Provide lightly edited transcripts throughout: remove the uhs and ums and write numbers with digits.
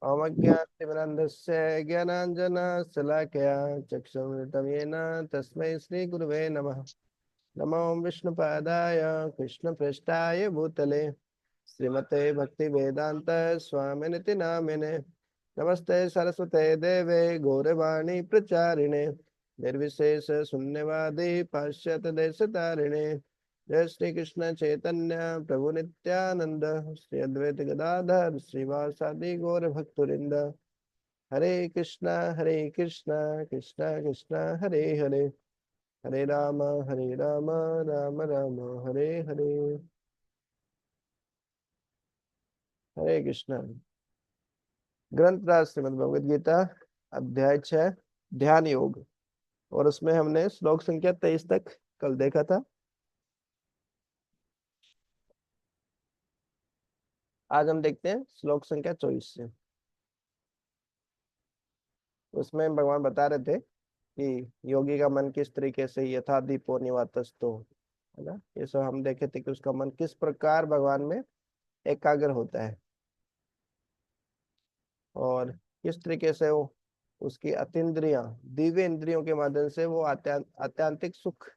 अवज्ञातिमनन्दस्य ज्ञानाञ्जनशलाकया चक्षुरुन्मिलितं येन तस्मै श्रीगुरुवे नमः। नमो विष्णुपादाय कृष्णपृष्ठाय भूतले श्रीमते भक्तिवेदान्त स्वामिनिति नामिने। नमस्ते सरस्वते देवे गौरवाणी प्रचारिणे निर्विशेष शून्यवादी पाश्चात्य देशतारिणे। जय श्री कृष्ण चैतन्य प्रभु नित्यानंद श्री अद्वैत गदाधर श्रीवासादि गौर भक्तवृंद। हरे कृष्णा कृष्णा कृष्णा हरे हरे, हरे राम राम राम हरे हरे। हरे कृष्णा। ग्रंथ श्रीमद् भगवद गीता अध्याय 6 ध्यान योग, और उसमें हमने श्लोक संख्या 23 तक कल देखा था। आज हम देखते हैं श्लोक संख्या 24 से। उसमें भगवान बता रहे थे कि योगी का मन किस तरीके से यथा दीपो निवातस्तो, है ना। ये सब हम देखे थे कि उसका मन किस प्रकार भगवान में एकाग्र होता है और किस तरीके से वो उसकी अतीन्द्रियां दिव्य इंद्रियों के माध्यम से वो आत्यांतिक सुख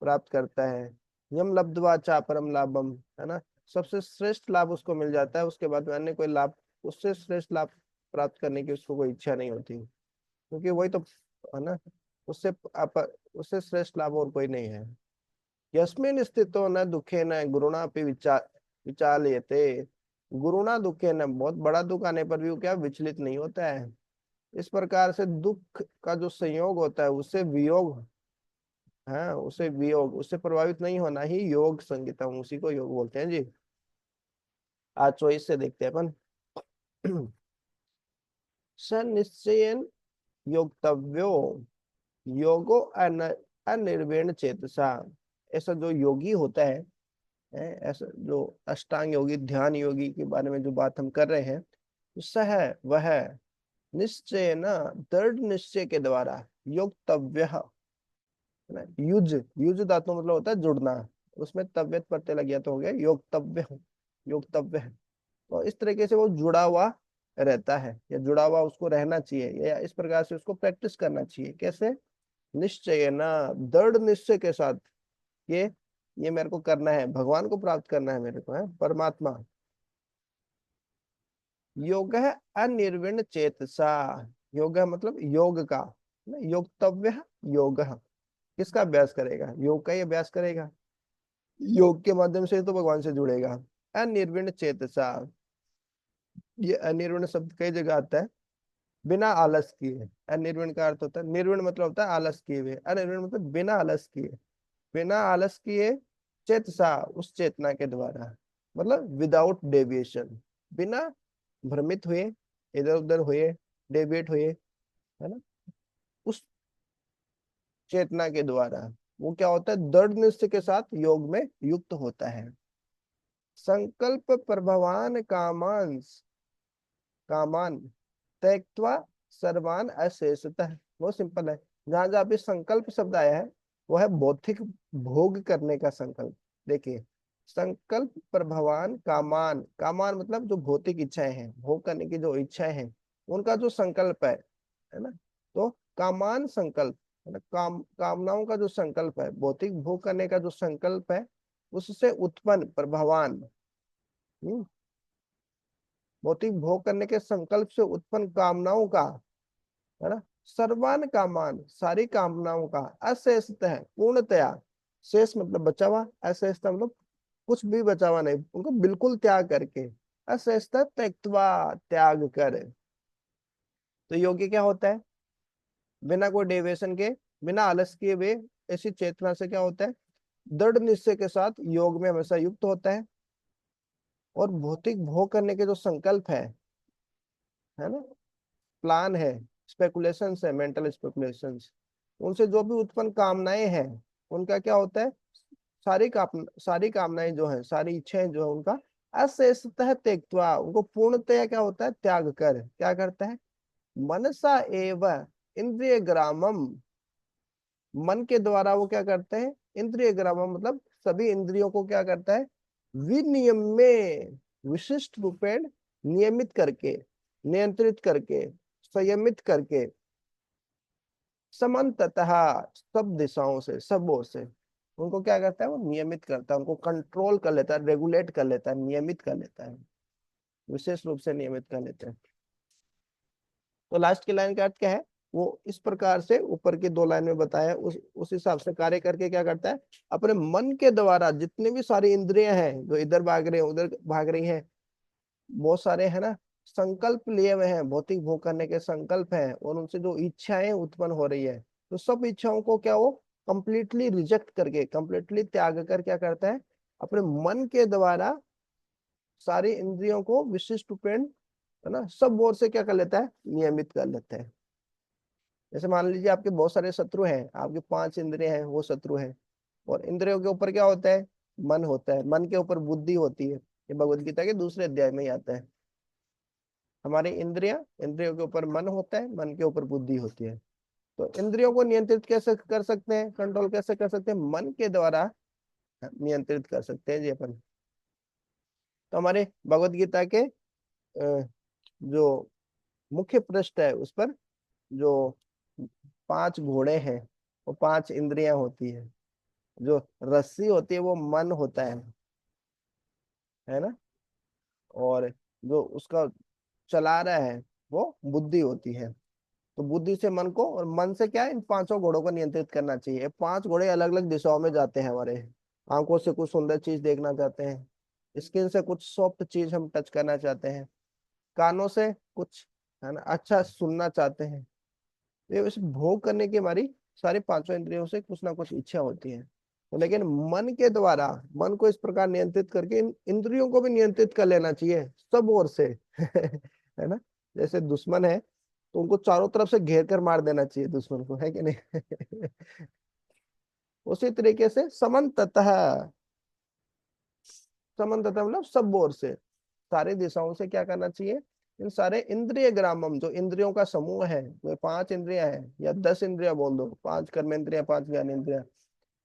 प्राप्त करता है। यम लब्ध्वा चा परम लाभम, है ना। सबसे श्रेष्ठ लाभ उसको मिल जाता है, उसके बाद में अन्य कोई लाभ, उससे श्रेष्ठ लाभ प्राप्त करने की उसको कोई इच्छा नहीं होती, क्योंकि वही तो, है ना। उससे उससे श्रेष्ठ लाभ और कोई नहीं है। यस्मिन स्थितो न दुखे न गुरुणा पे विचाल्यते। गुरुणा दुखे न, बहुत बड़ा दुख आने पर भी वो क्या विचलित नहीं होता है। इस प्रकार से दुख का जो संयोग होता है उससे वियोग, हाँ उसे वियोग, उससे प्रभावित नहीं होना ही योग संगीतम, उसी को योग बोलते हैं जी। आज 24 से देखते हैं अपन। स निश्चयन योक्तव्यो योगो अनिर्वेण चेतसा। ऐसा जो योगी होता है, ऐसा जो अष्टांग योगी ध्यान योगी के बारे में जो बात हम कर रहे हैं, सह वह निश्चय न, दृढ़ निश्चय के द्वारा योक्तव्य, है ना। युज, युज धातु मतलब होता है जुड़ना, उसमें तव्यत प्रत्यय लग गया तो हो गया योक्तव्य, योक्तव्य। तो इस तरीके से वो जुड़ा हुआ रहता है या जुड़ा हुआ उसको रहना चाहिए, या इस प्रकार से उसको प्रैक्टिस करना चाहिए। कैसे? निश्चय ना, दृढ़ निश्चय के साथ, ये ये मेरे को करना है, भगवान को प्राप्त करना है मेरे को, है परमात्मा। योग है अनिर्विण चेतसा, योग मतलब योग का, योक्तव्य योग। किसका अभ्यास करेगा? योग का ही अभ्यास करेगा, योग के माध्यम से तो भगवान से जुड़ेगा। अनिर्विण चेतसा, ये अनिर्विण शब्द कई जगह आता है। बिना आलस किए, अनिर्विण का अर्थ होता है, निर्विण मतलब होता है आलस किए हुए, अनिर्विण मतलब बिना आलस किए, बिना आलस किए। चेतसा, उस चेतना के द्वारा, मतलब विदाउट डेविएशन, बिना भ्रमित हुए, इधर उधर हुए, डेविएट हुए, है ना। उस चेतना के द्वारा वो क्या होता है? दृढ़ निश्चय के साथ योग में युक्त होता है। संकल्प प्रभवान कामांस, कामान त्यक्त्वा सर्वान अशेषतः। बहुत सिंपल है। जहां जहां पे संकल्प शब्द आया है वो है भौतिक भोग करने का संकल्प। देखिए, संकल्प प्रभवान कामान, कामान मतलब जो भौतिक इच्छाएं हैं, भोग करने की जो इच्छाएं हैं, उनका जो संकल्प है ना। तो कामान संकल्प, है ना, कामनाओं का जो संकल्प है, भौतिक भोग करने का जो संकल्प है, उससे उत्पन्न प्रभवान, भौतिक भोग करने के संकल्प से उत्पन्न कामनाओं का, है ना, सर्वान कामान सारी कामनाओं का, अशेषतः पूर्णतया, शेष मतलब बचा हुआ, अशेषतः मतलब कुछ भी बचा हुआ नहीं, उनको बिल्कुल त्याग करके, अशेषतः त्यक्त्वा त्याग कर। तो योग्य क्या होता है? बिना कोई डेविएशन के, बिना आलस किए हुए, ऐसी चेतना से क्या होता है? दृढ़ निश्चय के साथ योग में हमेशा युक्त होता है। और भौतिक भोग करने के जो संकल्प है ना, प्लान है, स्पेकुलेशंस है, मेंटल स्पेकुलेशंस, उनसे जो भी उत्पन्न कामनाएं हैं, उनका क्या होता है? सारी कामनाएं जो है, सारी इच्छाएं जो है, उनका अशेषतः त्यक्त्वा, उनको पूर्णतया क्या होता है? त्याग कर क्या करता है? मनसा एव इंद्रिय ग्रामम, मन के द्वारा वो क्या करते हैं? इंद्रिय ग्रामम मतलब सभी इंद्रियों को क्या करता है? विनियम में, विशिष्ट रूपेण नियमित करके, नियंत्रित करके, संयमित करके, समन्ततः, सब दिशाओं से, सब ओर से उनको क्या करता है, वो नियमित करता है, उनको कंट्रोल कर लेता है, रेगुलेट कर लेता है, नियमित कर लेता है, विशेष रूप से नियमित कर लेता है। तो लास्ट की लाइन का अर्थ क्या है, वो इस प्रकार से ऊपर की दो लाइन में बताया, उस हिसाब से कार्य करके क्या करता है, अपने मन के द्वारा जितनी भी सारी इंद्रियां हैं जो इधर भाग रहे हैं उधर भाग रही हैं, बहुत सारे है ना संकल्प लिए हुए हैं, भौतिक भोग करने के संकल्प हैं, और उनसे जो इच्छाएं उत्पन्न हो रही है, तो सब इच्छाओं को क्या वो कंप्लीटली रिजेक्ट करके, कंप्लीटली त्याग कर क्या करता है, अपने मन के द्वारा सारी इंद्रियों को विशिष्ट रूपेण, है ना, सब ओर से क्या कर लेता है, नियमित कर लेता है। जैसे मान लीजिए आपके बहुत सारे शत्रु हैं, आपके 5 इंद्रिय हैं, वो शत्रु हैं, और इंद्रियों के ऊपर क्या होता है, मन होता है, मन के ऊपर बुद्धि होती है, ये भगवत गीता के दूसरे अध्याय में ही आता है। हमारी इंद्रियां, इंद्रियों के ऊपर मन होता है, मन के ऊपर बुद्धि होती है। तो इंद्रियों को नियंत्रित कैसे कर सकते हैं, कंट्रोल कैसे कर सकते हैं, मन के द्वारा नियंत्रित कर सकते हैं जी अपन। तो हमारे भगवत गीता के जो मुख्य पृष्ठ है उस पर जो 5 घोड़े हैं, वो 5 इंद्रियां होती है, जो रस्सी होती है वो मन होता है ना, और जो उसका चला रहा है वो बुद्धि होती है। तो बुद्धि से मन को, और मन से क्या है, इन 5 घोड़ों को नियंत्रित करना चाहिए। 5 घोड़े अलग अलग दिशाओं में जाते हैं हमारे, आंखों से कुछ सुंदर चीज देखना चाहते हैं, स्किन से कुछ सॉफ्ट चीज हम टच करना चाहते हैं, कानों से कुछ, है ना, अच्छा सुनना चाहते हैं। ये इस भोग करने की हमारी सारी 5 इंद्रियों से कुछ ना कुछ इच्छा होती है। तो लेकिन मन के द्वारा, मन को इस प्रकार नियंत्रित करके इन इंद्रियों को भी नियंत्रित कर लेना चाहिए सब ओर से है ना। जैसे दुश्मन है तो उनको चारों तरफ से घेर कर मार देना चाहिए दुश्मन को, है कि नहीं उसी तरीके से समन्ततः, समन्ततः मतलब सब ओर से, सारी दिशाओं से क्या करना चाहिए, इन सारे इंद्रिय ग्रामम, जो इंद्रियों का समूह है, जो 5 इंद्रियां हैं या 10 इंद्रियां बोल दो, 5 कर्मेंद्रियां, 5 ज्ञानेंद्रियां,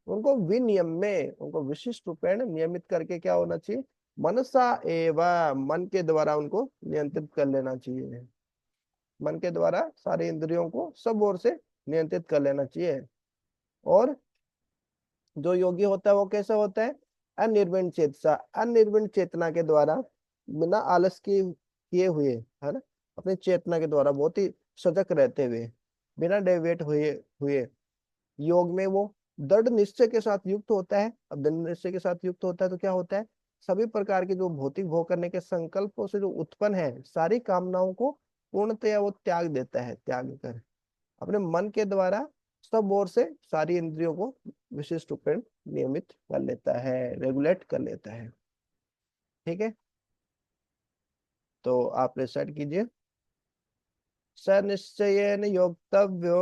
उनको विनियम में, उनको विशिष्ट रूपेण नियमित करके क्या होना चाहिए, मनसा एवं, मन के द्वारा उनको नियंत्रित कर लेना चाहिए। मन के द्वारा सारे इंद्रियों को सब ओर से नियंत्रित कर लेना चाहिए। और जो योगी होता है वो कैसा होता है, अनिर्विण चेतसा, अनिर्विण चेतना के द्वारा, बिना आलस के किए हुए, है ना, अपनी चेतना के द्वारा बहुत ही सजग रहते हुए, बिना डेविएट हुए हुए योग में वो दृढ़ निश्चय के साथ युक्त होता है। अब दृढ़ निश्चय के साथ युक्त होता है तो क्या होता है, सभी प्रकार के जो भौतिक भोग करने के संकल्पों से जो उत्पन्न है सारी कामनाओं को पूर्णतया वो त्याग देता है, त्याग कर अपने मन के द्वारा सब ओर से सारी इंद्रियों को विशिष्ट रूप में नियमित कर लेता है, रेगुलेट कर लेता है। ठीक है, तो आप रिसाइट कीजिए। स निश्चयेन योक्तव्यो,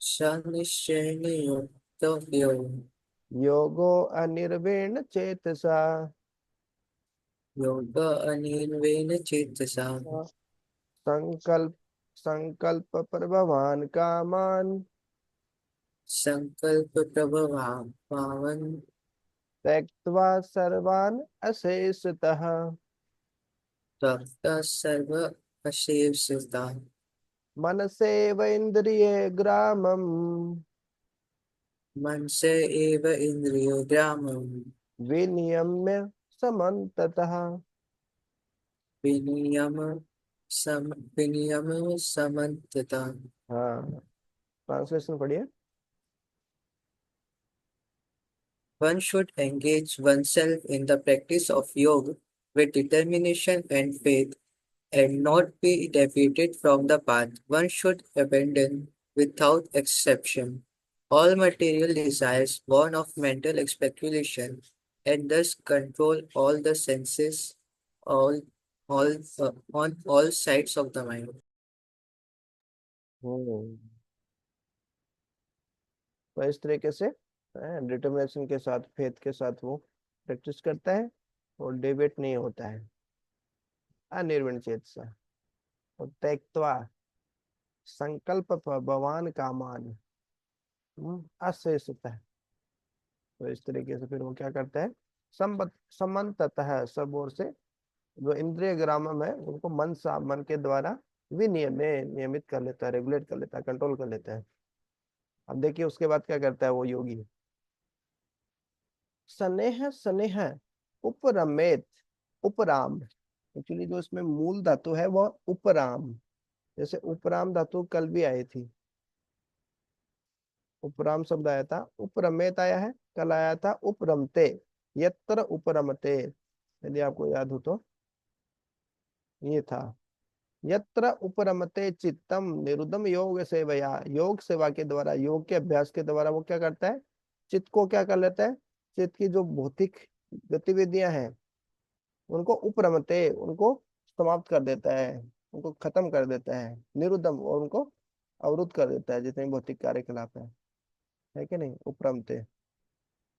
सनिश्चयेन योक्तव्यो, योगो अनिर्वेण चेतसा, योग अनिर्वेण चेतसा, संकल्प, संकल्प प्रभवान कामान, संकल्प प्रभवान पावन, त्यक्त्वा सर्वान् अशेषतः, तप्त सर्व अशेषता, मनसेवैन्द्रिये ग्रामम्, मन से एव इंद्रियो ग्रामम, विनियम्य समन्ततः। विनियम सम विनियम समन्तता। हाँ, ट्रांसलेशन पढ़िए। One should engage oneself in the practice of yoga with determination and faith and not be deviated from the path. One should abandon without exception all material desires born of mental speculation and thus control all the senses all on all sides of the mind. हम्म, तो इस तरीके से determination के साथ, faith के साथ वो practice करता है और डेविएट नहीं होता है, अनिर्विण चेतसा, और त्यक्त्वा संकल्प भगवान कामान, अशेषतः। तो इस तरीके से फिर वो क्या करता है, समन्ततः, सब ओर से जो इंद्रिय ग्रामम है उनको मन के द्वारा नियमित कर लेता है, रेगुलेट कर लेता है, कंट्रोल कर लेता है। अब देखिए उसके बाद क्या करता है वो योगी। स्नेह स्नेह उपरमेत, उपराम। एक्चुअली जो इसमें मूल धातु है वो उपराम। जैसे उपराम धातु कल भी आई थी, उपराम शब्द आया था, उपरमेत आया है, कल आया था उपरमते, यत्र उपरमते, यदि आपको याद हो तो ये था। यत्र उपरमते चित्तम निरुदम योग सेवया, योग सेवा के द्वारा, योग के अभ्यास के द्वारा वो क्या करता है, चित्त को क्या कर लेता है, चित्त की जो भौतिक गतिविधियां हैं उनको उपरमते, उनको समाप्त कर देता है, उनको खत्म कर देता है, निरुदम, और उनको अवरुद्ध कर देता है, जितने भी भौतिक कार्यकलाप है कि नहीं, उपरमते,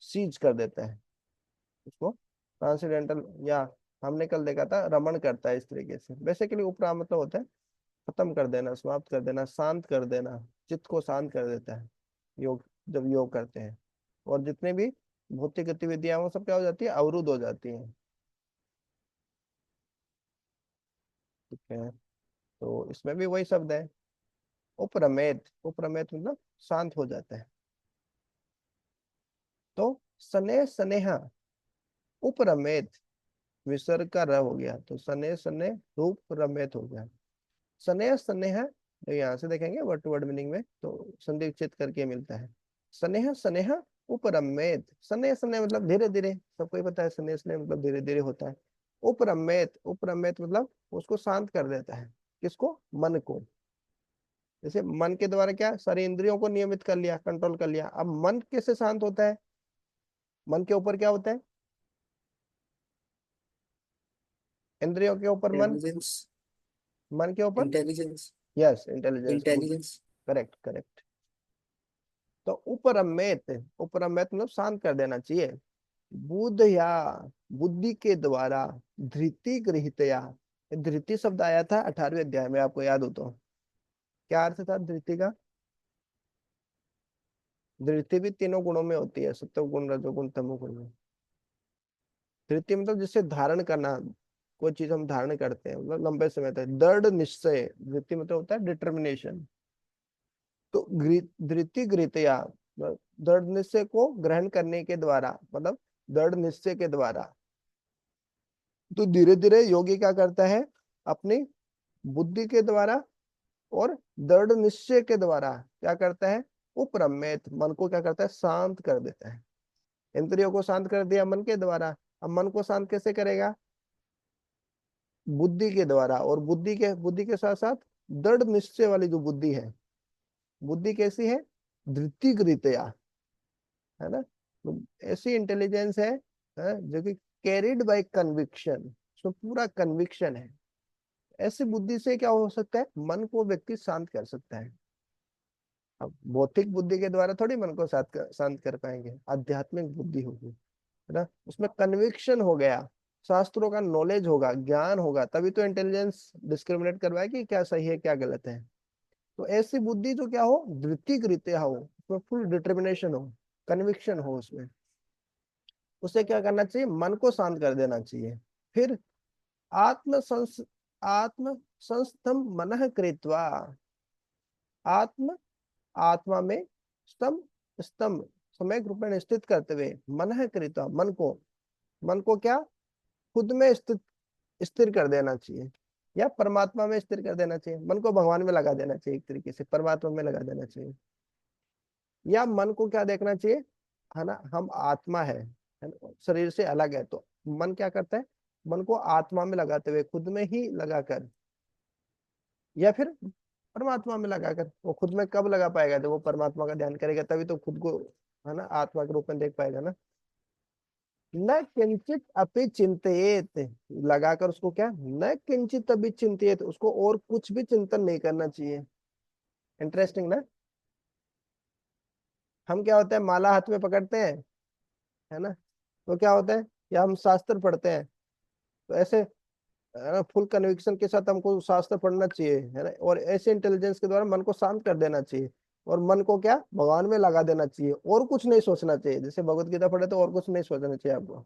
सीज कर देता है उसको, ट्रांसीडेंटल, या हमने कल देखा था रमण करता है, इस तरीके से बेसिकली उपराम मतलब होता है खत्म कर देना, समाप्त कर देना, शांत कर देना, चित्त को शांत कर देता है योग, जब योग करते हैं। और जितने भी भौतिक गतिविधियां वो सब क्या हो जाती है, अवरुद्ध हो जाती हैं। ठीक है, तो इसमें भी वही शब्द है, उपरमेत, उपरमेत मतलब शांत हो जाता है। तो स्नेह स्नेह उपरमेत, विसर्ग का र हो गया तो स्नेह स्नेह रूप रमेत हो गया। स्नेह स्नेह, यहाँ से देखेंगे वर्ड टू वर्ड मीनिंग में तो संधि विच्छेद करके मिलता है। स्नेह स्नेह उपरमेत, स्नेह स्नेह मतलब धीरे धीरे, सबको ही पता है स्नेह स्नेह मतलब धीरे धीरे होता है। उपरमेत, उपरमेत मतलब उसको शांत कर देता है, किसको, मन को। जैसे मन के द्वारा क्या, सारी इंद्रियों को नियमित कर लिया, कंट्रोल कर लिया, अब मन कैसे शांत होता है, मन के ऊपर क्या होता है, इंद्रियों के ऊपर मन, इंटेलिजेंस। मन के ऊपर, इंटेलिजेंस। यस इंटेलिजेंस, बुद्धि, इंटेलिजेंस। Correct correct. तो उपरमेत, उपरमेत मतलब शांत कर देना चाहिए। बुध या बुद्धि के द्वारा, धृति गृहीतया, धृति शब्द आया था 18वें अध्याय में, आपको याद हो तो क्या अर्थ था धृति का। धृति भी तीनों गुणों में होती है, सत्व गुण, रजोगुण, तमोगुण में। धृति मतलब जिससे धारण करना, कोई चीज हम धारण करते हैं मतलब लंबे समय तक, दृढ़ निश्चय, धृति मतलब होता है डिटर्मिनेशन। तो धृति गृहीतया मतलब दृढ़ निश्चय को ग्रहण करने के द्वारा, मतलब दृढ़ निश्चय के द्वारा। तो धीरे धीरे योगी क्या करता है, अपनी बुद्धि के द्वारा और दृढ़ निश्चय के द्वारा क्या करता है, उपरम्यत, मन को क्या करता है, शांत कर देता है। इंद्रियों को शांत कर दिया मन के द्वारा, अब मन को शांत कैसे करेगा, बुद्धि के द्वारा, और बुद्धि के साथ साथ दृढ़ निश्चय वाली जो बुद्धि है, बुद्धि कैसी है, धृति गृहीतया, है ना, तो ऐसी इंटेलिजेंस है जो कि कैरिड बाय कन्विक्शन, उसमें पूरा कन्विक्शन है। ऐसी बुद्धि से क्या हो सकता है, मन को व्यक्ति शांत कर सकता है। अब भौतिक बुद्धि के द्वारा थोड़ी मन को शांत कर पाएंगे, आध्यात्मिक बुद्धि होगी, है ना, उसमें कन्विक्शन हो गया, शास्त्रों का नॉलेज होगा, ज्ञान होगा, तभी तो इंटेलिजेंस डिस्क्रिमिनेट करवाएगी कि क्या सही है क्या गलत है। तो ऐसी बुद्धि जो क्या हो, धृतिक रीत्या हो, उसमें फुल डिटर्मिनेशन हो, कन्विक्शन हो उसमें, उसे क्या करना चाहिए, मन को शांत कर देना चाहिए। फिर आत्म संस आत्म संस्थम मनः कृत्वा, आत्म, आत्मा में स्तंभ, स्तंभ सम्यक रूपेण स्थित करते हुए, मनः कृत्वा, मन को क्या, खुद में स्थित, स्थिर कर देना चाहिए, या परमात्मा में स्थिर कर देना चाहिए, मन को भगवान में लगा देना चाहिए, एक तरीके से परमात्मा में लगा देना चाहिए। या मन को क्या देखना चाहिए, है ना, हम आत्मा है ना, शरीर से अलग है, तो मन क्या करता है, मन को आत्मा में लगाते हुए, खुद में ही लगाकर, या फिर परमात्मा में लगाकर, वो खुद में कब लगा पाएगा, जब वो परमात्मा का ध्यान करेगा तभी तो खुद को, है ना, आत्मा के रूप में देख पाएगा ना। न किंचित अपि चिंतित, लगाकर उसको क्या, न किंचित अपि चिंतित, उसको और कुछ भी चिंतन नहीं करना चाहिए। इंटरेस्टिंग ना। हम क्या होता है, माला हाथ में पकड़ते हैं, है ना, तो क्या होता है, या हम शास्त्र पढ़ते हैं, तो ऐसे फुल कन्विक्शन के साथ हमको शास्त्र पढ़ना चाहिए, है ना, और ऐसे इंटेलिजेंस के द्वारा मन को शांत कर देना चाहिए, और मन को क्या, भगवान में लगा देना चाहिए, और कुछ नहीं सोचना चाहिए, जैसे भगवत गीता पढ़े तो और कुछ नहीं सोचना चाहिए आपको।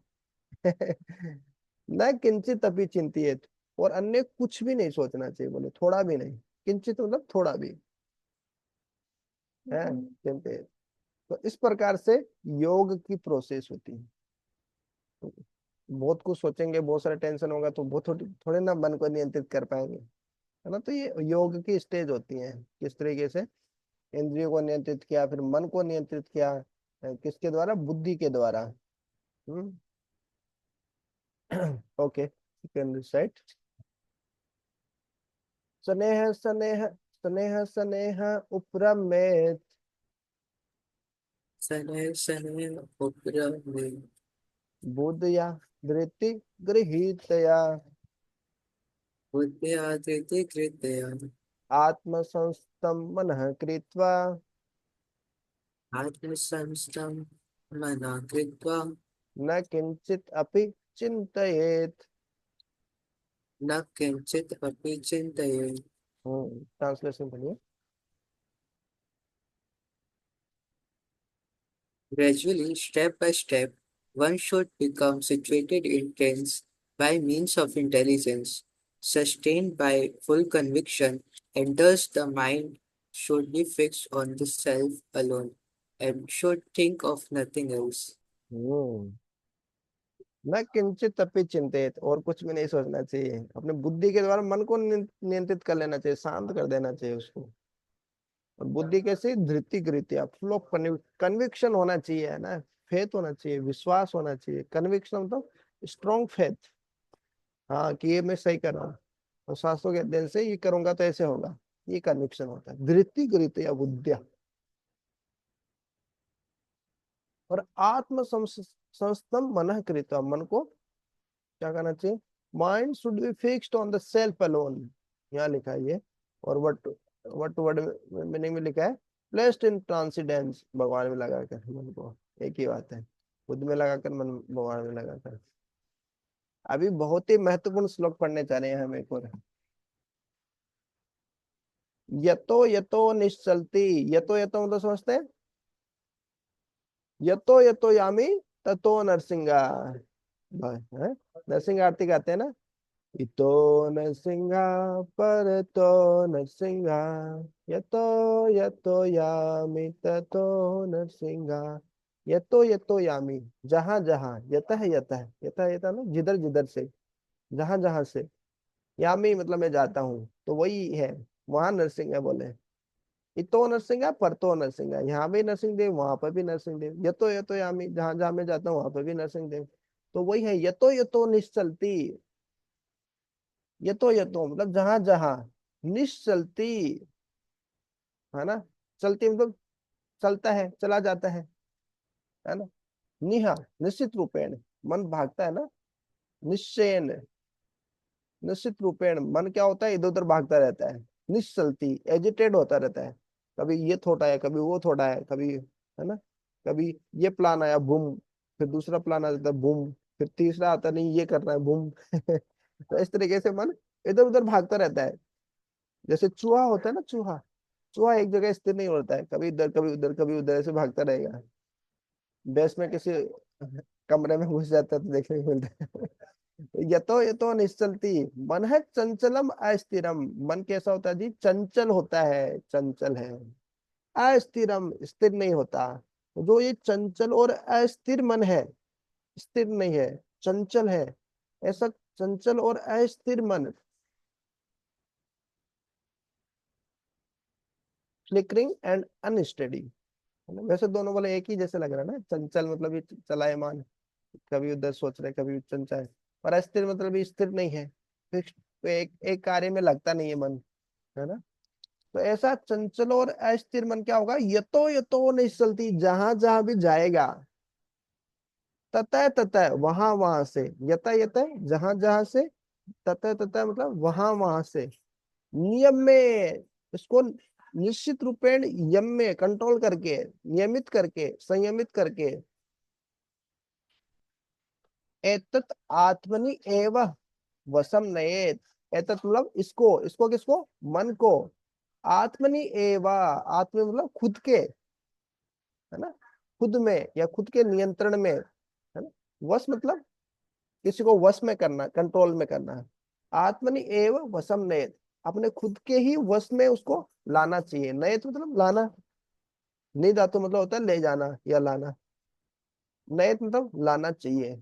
न किंचित अपि चिंतित, और अन्य कुछ भी नहीं सोचना चाहिए, बोले थोड़ा भी नहीं। किंचित मतलब थोड़ा भी है, चिंतित। तो इस प्रकार से योग की प्रोसेस होती है। बहुत कुछ सोचेंगे, बहुत सारा टेंशन होगा, तो बहुत थोड़ी थोड़े ना मन को नियंत्रित कर पाएंगे, है ना। तो ये योग की स्टेज होती है, किस तरीके से इंद्रियों को नियंत्रित किया, फिर मन को नियंत्रित किया, किसके द्वारा, बुद्धि के द्वारा। हम्म। Okay, second recite. स्नेह स्नेह स्नेह स्नेह उपरमेत, शनैः शनैः उपरमे बुद्धया धृति गृहीतया, बुद्ध्या धृतिकृतया आत्मसंस्थं मनः कृत्वा, आत्मसंस्थं मना कृत्वा न किंचित अपि चिंतयेत्। न किंचित् अपि चिन्तयेत्। ट्रांसलेशन पढ़िए। Gradually, step by step, one should become situated in trance by means of intelligence, sustained by full conviction, and thus the mind should be fixed on the self alone and should think of nothing else. हम्म न किंचित अपि चिंतित, और कुछ भी नहीं सोचना चाहिए, अपने बुद्धि के द्वारा मन को नियंत्रित कर लेना चाहिए, शांत कर देना चाहिए उसको। और बुद्धि कैसे, धृति गृहीतया, फुल ऑफ कन्विक्शन होना चाहिए, है ना। फेथ होना चाहिए, विश्वास होना चाहिए, कन्विक्शन मतलब स्ट्रॉन्ग फेथ। हाँ, कि ये मैं सही कर रहा हूँ, और शास्त्रों के अध्ययन से ये करूंगा तो ऐसे होगा, ये कन्विक्शन होता है, धृति गृहीतया बुद्धिया। और आत्म संस्तम मन कृत्वा, मन को क्या करना चाहिए, mind should be fixed on the self alone, यहाँ लिखा है ये। और वट वर्ड मीनिंग में लिखा है, प्लेस्ड इन ट्रांसीडेंस, भगवान में लगाकर मन को, एक ही बात है, खुद में लगाकर मन भगवान में लगाकर। अभी बहुत ही महत्वपूर्ण श्लोक पढ़ने जा रहे हैं हम एक और। यतो यतो निश्चलती, यतो यतो मतलब समझते हैं, यतो यतो यामी ततो नरसिंगा, है? नरसिंह आरती गाते हैं ना, इतो नरसिंहा परतो नरसिंहा, यतो यतो यामि ततो नरसिंहा, यतो यतो यामि, जहां जहां, यतः यतः, यतः यतः ना जिधर जिधर से, जहां जहां से, यामी मतलब मैं जाता हूँ, तो वही है, वहां नरसिंह है बोले। इतो नरसिंहा परतो नरसिंहा, यहाँ भी नरसिंह देव, वहां पर भी नरसिंह देव, यतो यतो यामी, जहां जहां मैं जाता हूँ वहां पर भी नरसिंह देव। तो वही है, यतो यतो निश्चलती, ये तो मतलब जहां जहां, निश्चलती, है ना। चलती मतलब चलता है, चला जाता है ना। निहा निश्चित रूपेण, मन भागता है ना, निश्चयन, निश्चित रूपेण मन क्या होता है, इधर उधर भागता रहता है, निश्चलती एजिटेड होता रहता है, कभी ये थोड़ा है, कभी वो थोड़ा है, कभी, है ना, कभी ये प्लान आया बूम, फिर दूसरा प्लान आ जाता है बूम, फिर तीसरा आता नहीं ये करना है बूम। तो इस तरीके से मन इधर उधर भागता रहता है। जैसे चूहा होता है ना, चूहा, चूहा एक जगह स्थिर नहीं होता है, कभी इधर कभी उधर कभी उधर ऐसे भागता रहेगा। बेस में किसी कमरे में घुस जाता है तो देखने को मिलता है। ये तो निश्चलती, मन है चंचलम अस्थिरम, मन कैसा होता है जी, चंचल होता है, चंचल है, अस्थिरम स्थिर नहीं होता। जो ये चंचल और अस्थिर मन है, स्थिर नहीं है, चंचल है, ऐसा चंचल और अस्थिर मन, फ्लिकरिंग एंड अनस्टेडी, है ना। वैसे दोनों वाले एक ही जैसे लग रहा है ना, चंचल मतलब ये चलायमान, कभी उधर सोच रहे कभी चंचल, और अस्थिर मतलब ये स्थिर नहीं है, फिक्स, एक एक कार्य में लगता नहीं है मन, है ना। तो ऐसा चंचल और अस्थिर मन क्या होगा, ये तो नहीं चलती, जहां जहां भी जाएगा, ततः ततः वहां वहां से, यता यता जहां जहां से, ततः ततः मतलब वहां वहां से, नियम में, इसको निश्चित रूपेण यम में कंट्रोल करके, नियमित करके, संयमित करके, एतत आत्मनि एव वसम नयेत, एतत मतलब इसको, इसको किसको, मन को, आत्मनि एवा, आत्म मतलब खुद के, है ना, खुद में या खुद के नियंत्रण में, है ना। वश मतलब किसी को वश में करना, कंट्रोल में करना है। आत्मनि एव वशम नयेत, अपने खुद के ही वश में उसको लाना चाहिए। नयेत मतलब लाना, नहीं धातु मतलब होता है ले जाना या लाना, नयत मतलब लाना चाहिए।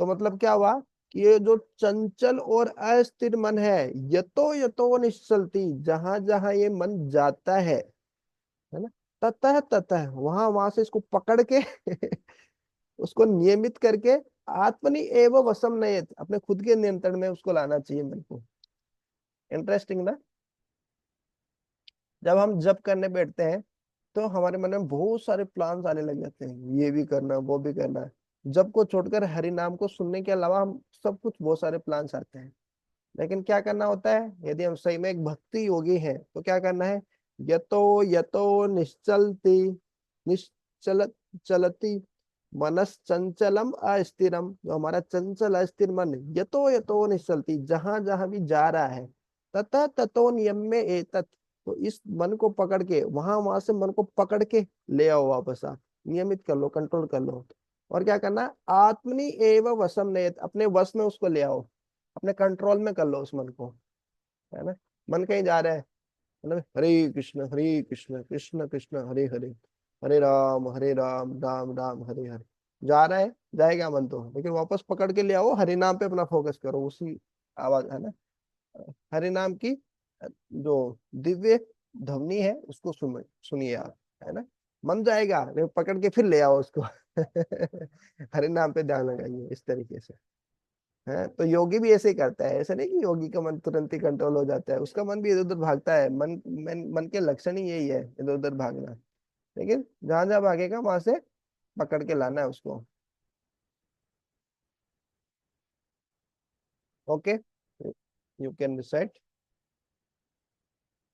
तो मतलब क्या हुआ कि ये जो चंचल और अस्थिर मन है, यतो यतो निश्चलती, जहां जहां ये मन जाता है ना, ततः ततः वहां वहां से इसको पकड़ के उसको नियमित करके आत्मनि एव वशम नयेत, अपने खुद के नियंत्रण में उसको लाना चाहिए मन को। इंटरेस्टिंग ना। जब हम जप करने बैठते हैं तो हमारे मन में बहुत सारे प्लान्स आने लग जाते हैं, ये भी करना वो भी करना है। जप को छोड़कर हरि नाम को सुनने के अलावा हम सब कुछ बहुत सारे प्लान्स आते हैं। लेकिन क्या करना होता है, यदि हम सही में एक भक्ति योगी हैं तो क्या करना है, यतो यतो निश्चलती, निश्चल चलती मनश्चंचलम अस्थिरम, जो हमारा चंचल अस्थिर मन यतो यतो निश्चलती, जहां जहां भी जा रहा है, ततः ततो नियम में एतत्, तो इस मन को पकड़ के वहां वहां से मन को पकड़ के ले आओ वापस, आप नियमित कर लो, कंट्रोल कर लो। और क्या करना, आत्मनि एव वशम नयेत, अपने वश में उसको ले आओ, अपने कंट्रोल में कर लो उस मन को, है ना। मन कहीं जा रहा है, मतलब हरे कृष्ण कृष्ण कृष्ण हरे हरे, हरे राम राम राम हरे हरे, जा रहा है, जाएगा मन तो, लेकिन वापस पकड़ के ले आओ, हरि नाम पे अपना फोकस करो, उसी आवाज, है ना। हरि नाम की जो दिव्य ध्वनि है उसको सुनिए आप, है ना। मन जाएगा लेकिन पकड़ के फिर ले आओ उसको हरि नाम पे ध्यान लगाइए इस तरीके से। है तो योगी भी ऐसे ही करता है, ऐसा नहीं कि योगी का मन तुरंत ही कंट्रोल हो जाता है, उसका मन भी इधर उधर भागता है। मन के लक्षण ही यही है, इधर उधर भागना। लेकिन जहां जहां भागेगा वहां से पकड़ के लाना है उसको। Okay, you can recite.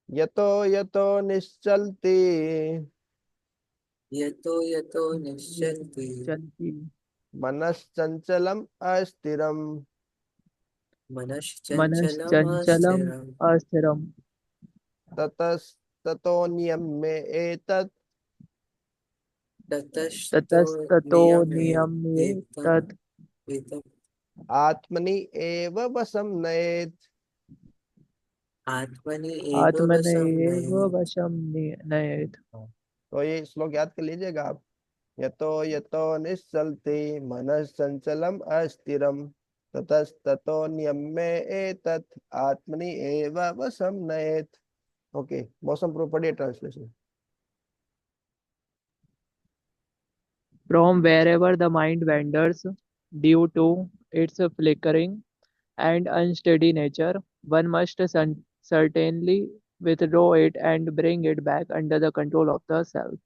यतो यतो निश्चलती यतो यतो निश्चलति चलती मनश्चंचलम अस्थिरम, मनश्चंचलम मनश्चञ्चलमस्थिरम् अस्थिरम, ततस्ततो नियम्य एतत्, ततस्ततो ततस्ततो नियमे नियम्ये एतम् तत् एतम् आत्मनि एव वशं नयेत्। आत्मनि एव वशं आत्मनैव नयेत्। वशं नयेत्। तो ये श्लोक याद कर लीजिएगा आप। यतो यतो निश्चलति मनश्चंचलम अस्थिरम, ततस्ततो नियम्य एतत् आत्मनि एव वशं नयेत्। ओके, मौसम प्रो पढ़िए translation. From wherever the mind wanders, due to its flickering and unsteady nature, one must certainly withdraw it and bring it back under the control of the self.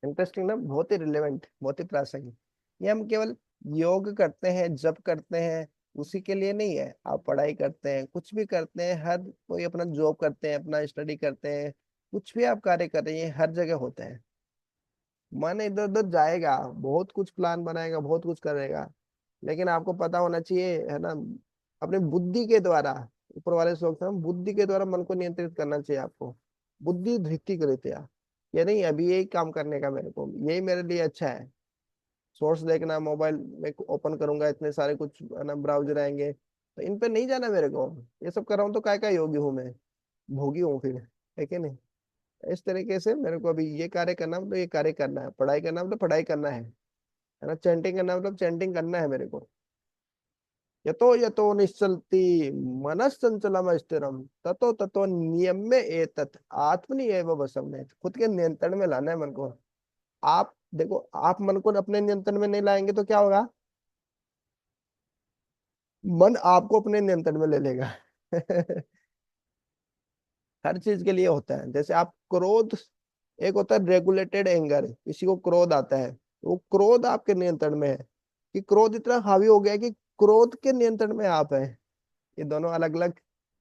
Interesting ना, बहुत ही relevant, बहुत ही प्रासंगिक। ये हम केवल योग करते हैं, जप करते हैं, उसी के लिए नहीं है। आप पढ़ाई करते हैं, कुछ भी करते हैं, हर कोई अपना जॉब करते हैं, अपना स्टडी करते हैं, कुछ भी आप कार्य कर रहे हैं, हर जगह होते हैं। मन इधर उधर जाएगा, बहुत कुछ प्लान बनाएगा, बहुत कुछ करेगा, लेकिन आपको पता होना चाहिए, है ना, अपने बुद्धि के द्वारा, ऊपर वाले श्लोक से, बुद्धि के द्वारा मन को नियंत्रित करना चाहिए आपको। बुद्धि धृति कृत्या, ये नहीं अभी यही काम करने का, मेरे को यही मेरे लिए अच्छा है। सोर्स देखना, मोबाइल में ओपन करूंगा, इतने सारे कुछ है ना ब्राउजर आएंगे, तो इन पे नहीं जाना मेरे को। ये सब कर रहा हूँ तो काय का योगी हूँ मैं, भोगी हूँ फिर, है कि नहीं। इस तरीके से मेरे को अभी ये कार्य करना मतलब ये कार्य करना है, पढ़ाई करना मतलब पढ़ाई करना है ना, चैंटिंग करना मतलब चैंटिंग करना है मेरे को। यतो यतो निश्चलति मनश्चंचलम स्थिरम, ततो ततो नियम्य एतत् आत्मनि एव वशम नयेत्, खुद के नियंत्रण में लाना है मन को। आप देखो, आप मन को अपने नियंत्रण में नहीं लाएंगे तो क्या होगा, मन आपको अपने नियंत्रण में ले लेगा हर चीज के लिए होता है। जैसे आप क्रोध, एक होता है रेगुलेटेड एंगर, किसी को क्रोध आता है, तो वो क्रोध आपके नियंत्रण में है, कि क्रोध इतना हावी हो गया है कि क्रोध के नियंत्रण में आप है। ये दोनों अलग अलग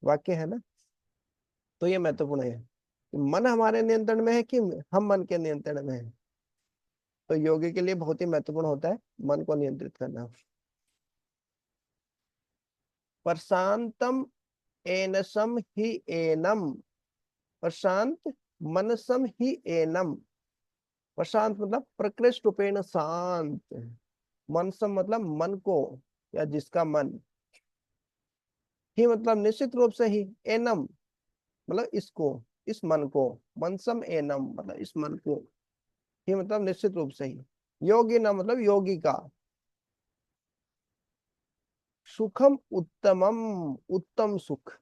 वाक्य है ना। तो ये महत्वपूर्ण है कि मन हमारे नियंत्रण में है कि हम मन के नियंत्रण में है। तो योगी के लिए बहुत ही महत्वपूर्ण होता है मन को नियंत्रित करना। प्रशांतम एनसम ही एनम, प्रशांत मनसम ही एनम। प्रशांत मतलब प्रकृष्ट रूपेण शांत, मनसम मतलब मन को, या जिसका मन। ही मतलब निश्चित रूप से ही। एनम मतलब इसको, इस मन को। मनसम एनम मतलब इस मन को। ही मतलब निश्चित रूप से ही। योगी न मतलब योगी का। सुखम उत्तमम उत्तम सुख।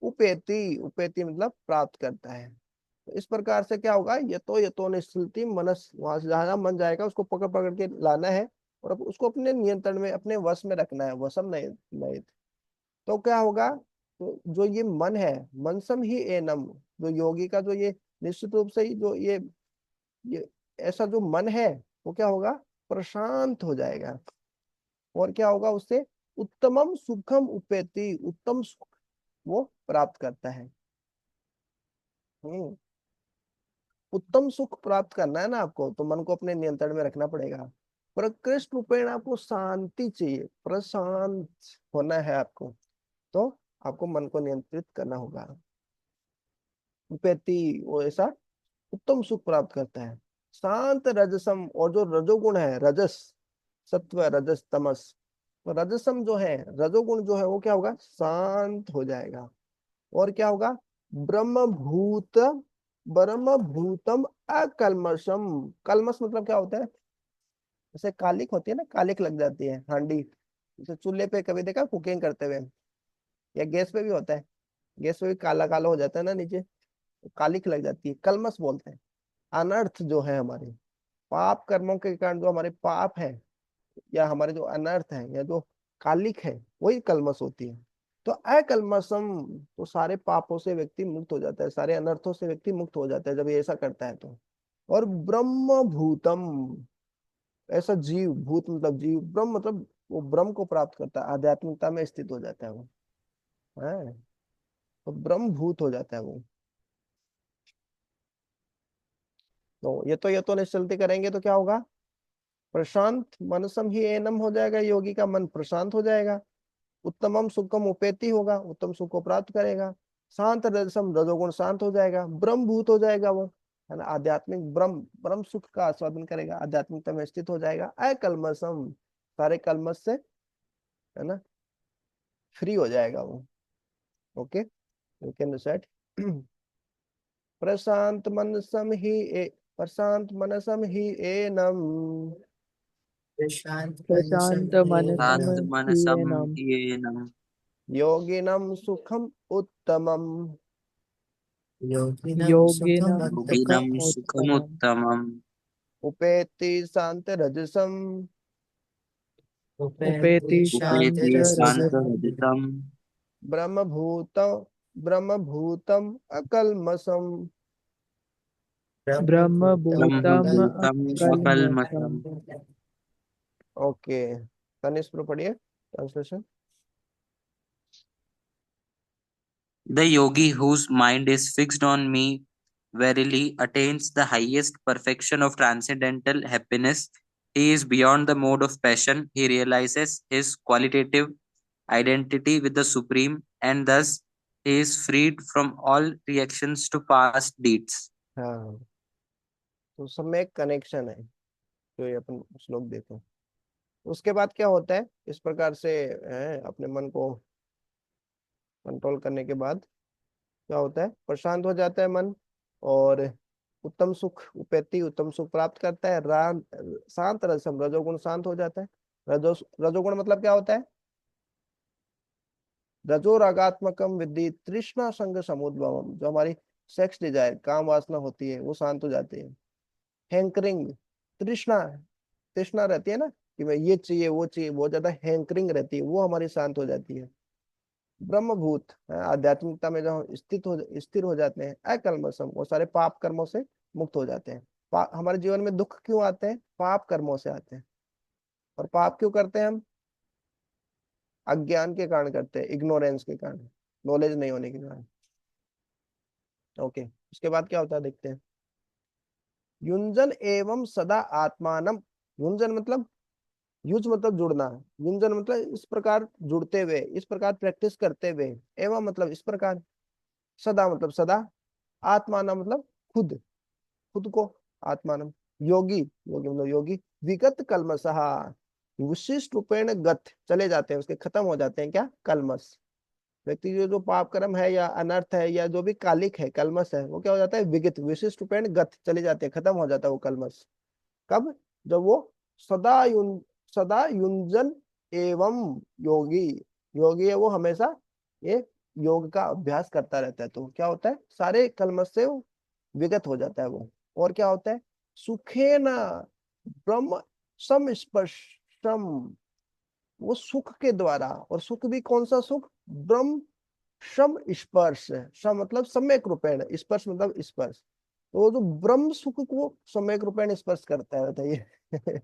उपेति उपेति मतलब प्राप्त करता है। तो इस प्रकार से क्या होगा, ये तो निश्चिल्ति मनस, वहां से जहां मन जाएगा उसको पकड़ पकड़ के लाना है, और उसको अपने नियंत्रण में, अपने वश में रखना है, वशम नहीं नहीं। तो क्या होगा, तो जो ये मन है, मनसम ही एनम, जो योगी का जो ये निश्चित रूप से ही जो ये ऐसा जो मन है, वो क्या होगा, प्रशांत हो जाएगा। और क्या होगा उससे, उत्तमम सुखम उपेति, उत्तम सुख वो प्राप्त करता है। हम्म उत्तम सुख प्राप्त करना है ना आपको, तो मन को अपने नियंत्रण में रखना पड़ेगा। प्रकृष्ट रूपेण आपको शांति चाहिए, प्रशांत होना है आपको, तो आपको मन को नियंत्रित करना होगा। उपेति वो ऐसा उत्तम सुख प्राप्त करता है। शांत रजसम, और जो रजोगुण है, रजस, सत्व रजस तमस, तो रजसम जो है, रजोगुण जो है वो क्या होगा, शांत हो जाएगा। और क्या होगा, ब्रह्म भूत, ब्रह्म भूतम अकल्मषम। कलमश मतलब क्या होता है, जैसे कालिक होती है ना, कालिक लग जाती है हांडी, जैसे चूल्हे पे कभी देखा कुकिंग करते हुए, या गैस पे भी होता है, गैस पे भी काला काला हो जाता है ना नीचे, तो कालिक लग जाती है, कलमश बोलते हैं। अनर्थ जो है हमारे पाप कर्मों के कारण, जो हमारे पाप है, या हमारे जो अनर्थ है, या जो कालिक है, वही कलमश होती है। तो अकलमशम, तो सारे पापों से व्यक्ति मुक्त हो जाता है, सारे अनर्थों से व्यक्ति मुक्त हो जाता है जब ये ऐसा करता है तो। और ब्रह्म भूतम, ऐसा जीव, भूत मतलब जीव, ब्रह्म मतलब वो ब्रह्म को प्राप्त करता है, आध्यात्मिकता में स्थित हो जाता है वो है, तो ब्रह्म भूत हो जाता है वो। तो ये तो निश्चलती करेंगे तो क्या होगा, प्रशांत मनसम ही एनम हो जाएगा, योगी का मन प्रशांत हो जाएगा। उत्तमम सुखम उपेति होगा, उत्तम सुख को प्राप्त करेगा। शांत रजसम रजोगुण शांत हो जाएगा, ब्रह्म भूत हो जाएगा वो, है ना, आध्यात्मिक ब्रह्म ब्रह्म सुख का आस्वादन करेगा, आध्यात्मिकता में स्थित हो जाएगा। अकलमसम, सारे कलमश से, है ना, फ्री हो जाएगा वो। Okay, you can set. प्रशांत मनसम ही प्रशांत मनसम ही एनम प्रशांत मनसम प्रशांत मनसम येन शांत मनसम येनम येनम योगिनम सुखम उत्तमम योगिनं योगिनं सुखमुत्तमम् योगिनं सुखम् उत्तमम् सुखमुत्तमम् उपेति शांत रजसम उपेति उपेति उपेति शान्तरजसं शान्तरजतम् ब्रह्मभूत ब्रह्मभूतम अकल्मषम। ब्रह्मभूतम् ब्रह्मभूतम् ब्रह्मभूतम् अकल्मषम्। अकल्मषम्। ओके, तनिष्क पढ़िए translation. The yogi whose mind is fixed on me verily attains the highest perfection of transcendental happiness. He is beyond the mode of passion. He realizes his qualitative identity with the Supreme, and thus he is freed from all reactions to past deeds. हाँ, तो सब में एक connection है, जो ये अपन श्लोक देते हैं। उसके बाद क्या होता है, इस प्रकार से अपने मन को कंट्रोल करने के बाद क्या होता है, प्रशांत हो जाता है मन, और उत्तम सुख उपेति, उत्तम सुख प्राप्त करता है। राम शांत रसम, रजोगुण शांत हो जाता है। रजोगुण मतलब क्या होता है, रजो रागात्मकम विद्धि तृष्णा संग समुद्भवम, जो हमारी सेक्स डिजायर, काम वासना होती है, वो शांत हो जाती है। हैंकरिंग, तृष्णा, तृष्णा रहती है ना, कि मैं ये चाहिए वो चाहिए, बहुत ज्यादा हैंकरिंग रहती है, वो हमारी शांत हो जाती है। ब्रह्मभूत आध्यात्मिकता में जो स्थिर हो जाते हैं। अकल्मषम, वो सारे पाप कर्मों से मुक्त हो जाते हैं। हमारे जीवन में दुख क्यों आते हैं, पाप कर्मों से आते हैं। और पाप क्यों करते हैं हम, अज्ञान के कारण करते हैं, इग्नोरेंस के कारण, नॉलेज नहीं होने के कारण। ओके, उसके बाद क्या होता है देखते हैं। युंजन एवं सदा आत्मानम, युंजन मतलब, युज मतलब जुड़ना, युंजन मतलब इस प्रकार जुड़ते हुए, इस प्रकार प्रैक्टिस करते हुए, एवं मतलब इस प्रकार, सदा मतलब सदा, आत्मानम मतलब खुद, खुद को, आत्मानम, योगी, योगी मतलब योगी, विगत कलमशः, विशिष्ट रूपेण गत, चले जाते हैं, उसके खत्म हो जाते हैं क्या, कलमश। व्यक्ति जो पाप कर्म है या अनर्थ है या जो भी कालिक है, कलमश है, वो क्या हो जाता है, विगत, विशिष्ट रूपेण गत, चले जाते हैं, खत्म हो जाता है वो कलमश। कब, जब वो सदा युंजन एवं योगी, योगी है वो हमेशा ये योग का अभ्यास करता रहता है, तो क्या होता है, सारे कलमश से वो विगत हो जाता है वो। और क्या होता है, सुखेन ब्रह्म समस्पर्शम, वो सुख के द्वारा, और सुख भी कौन सा सुख, ब्रह्म सम स्पर्श, सम मतलब सम्यक रूपेण, स्पर्श मतलब स्पर्श, तो वो जो ब्रह्म सुख को सम्यक रूपेण स्पर्श करता है, बताइए।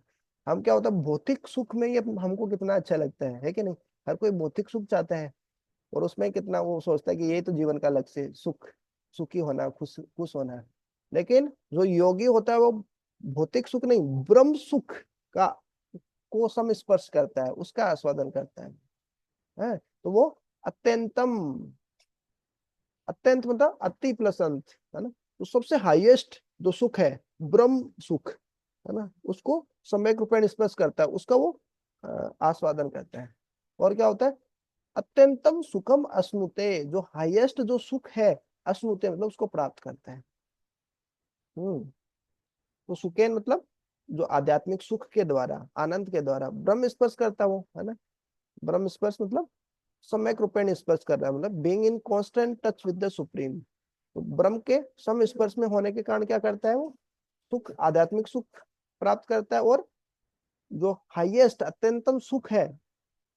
हम क्या होता है, भौतिक सुख में ही हमको कितना अच्छा लगता है कि नहीं। हर कोई भौतिक सुख चाहता है, और उसमें कितना वो सोचता है कि यही तो जीवन का लक्ष्य है, सुख, सुखी होना, खुश खुश होना। लेकिन जो योगी होता है वो भौतिक सुख नहीं, ब्रह्म सुख का को सम स्पर्श करता है, उसका आस्वादन करता है? तो वो अत्यंतम, अत्यंत मतलब अति प्लस अंत, है ना। तो सबसे हाईएस्ट जो सुख है, ब्रह्म सुख, है ना, उसको सम्यक रूपेण स्पर्श करता है, उसका वो आस्वादन करता है। और क्या होता है, अत्यंतम सुखम अश्नुते, जो हाईएस्ट जो सुख है, अश्नुते मतलब उसको प्राप्त करता है। तो सुखेन मतलब जो आध्यात्मिक सुख के द्वारा, आनंद के द्वारा ब्रह्म स्पर्श करता है वो, है ना। ब्रह्म स्पर्श मतलब सम्यक रूपेण स्पर्श कर रहा है, मतलब being in constant touch with the supreme. तो ब्रह्म के सम स्पर्श में होने के कारण क्या करता है वो, सुख, आध्यात्मिक सुख प्राप्त करता है, और जो हाईएस्ट अत्यंतम सुख है,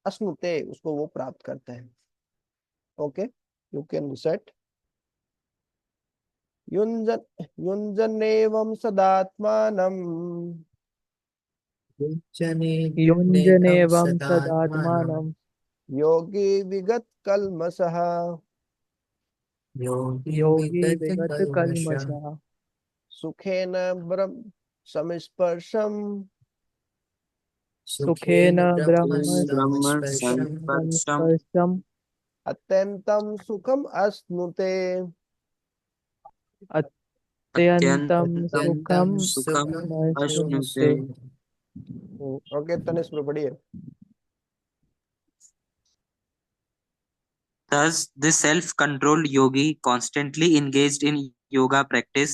अश्नुते, उसको वो प्राप्त करता है। Okay, you can reset. युंजन युंजनेवं सदात्मानं, युञ्जनेकं युञ्जनेवं सदात्मानं सदात्मानं योगी विगत कल्मषः, योगी योगी विगतकल्मषः विगतकल्मषः सुखेन ब्रह्म संस्पर्शम, सुखेन सुखेन ब्रह्म ब्रह्म ब्रह्म संस्पर्शम् संस्पर्शम संस्पर्शम् अत्यंतम सुखम अश्नुते। अत्यन्तं अत्यन्तं सुखम् सुखम सुखम् अश्नुते। अश्नुते। ओके, तनिष्क पढ़िए। Thus, the self-controlled yogi, constantly engaged in yoga practice,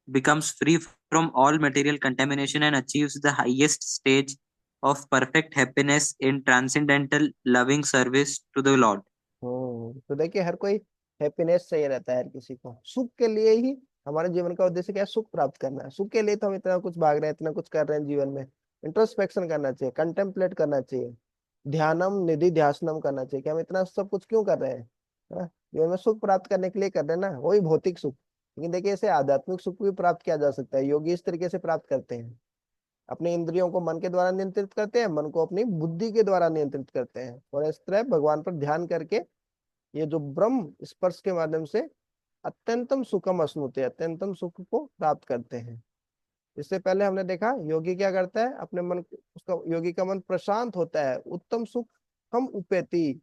becomes free from all material contamination and achieves the highest stage of perfect happiness in transcendental loving service to the Lord. तो देखिए, हर कोई happiness चाहिए रहता है, हर किसी को सुख के लिए ही। हमारे जीवन का उद्देश्य क्या है, सुख प्राप्त करना है। सुख के लिए तो हम इतना कुछ भाग रहे हैं, इतना कुछ कर रहे हैं जीवन में। इंट्रोस्पेक्शन करना चाहिए, कंटेम्पलेट करना चाहिए, ध्यानम निधि ध्यासनम करना चाहिए, कि हम इतना सब कुछ क्यों कर रहे हैं, है ना? जीवन में सुख प्राप्त करने के लिए कर रहे हैं ना, वही भौतिक सुख। लेकिन देखिए, इसे आध्यात्मिक सुख भी प्राप्त किया जा सकता है। योगी इस तरीके से प्राप्त करते हैं, अपने इंद्रियों को मन के द्वारा नियंत्रित करते हैं, मन को अपनी बुद्धि के द्वारा नियंत्रित करते हैं, और इस तरह भगवान पर ध्यान करके ये जो ब्रह्म स्पर्श के माध्यम से अत्यंतम सुखम अश्नुते, अत्यंतम सुख को प्राप्त करते हैं। इससे पहले हमने देखा योगी क्या करता है, अपने मन, उसका योगी का मन प्रशांत होता है, उत्तम सुख हम उपेति,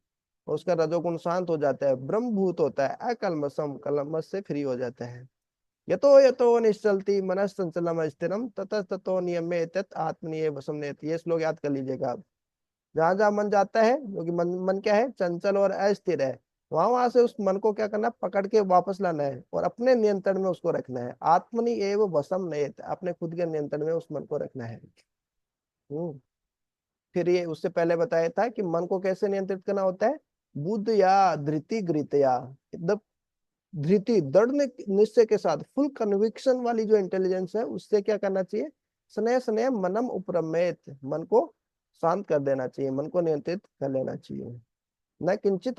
और उसका रजोगुण शांत हो जाता है, ब्रह्मभूत होता है, अकल्मषम, कलमश से फ्री हो जाता है। यतो यतो निश्चलती मनस चंचलम स्थिरम ततः ततो नियमे तत् आत्मनीय वशम नेति। ये श्लोक याद कर लीजिएगा आप। जहां जहां मन जाता है, क्योंकि मन क्या है, चंचल और अस्थिर है, वहां वहां से उस मन को क्या करना, पकड़ के वापस लाना है, और अपने नियंत्रण में उसको रखना है। आत्मनि एव वशम नयेत, अपने खुद के नियंत्रण में उस मन को रखना है। फिर ये उससे पहले बताया था कि मन को कैसे नियंत्रित करना होता है, बुद्ध या धृति गृतया, एकदम धृति, दृढ़ निश्चय के साथ, फुल कन्विक्शन वाली जो इंटेलिजेंस है, उससे क्या करना चाहिए, स्नेह स्नेह मनम उपरमेत, मन को शांत कर देना चाहिए, मन को नियंत्रित कर लेना चाहिए। न किंचित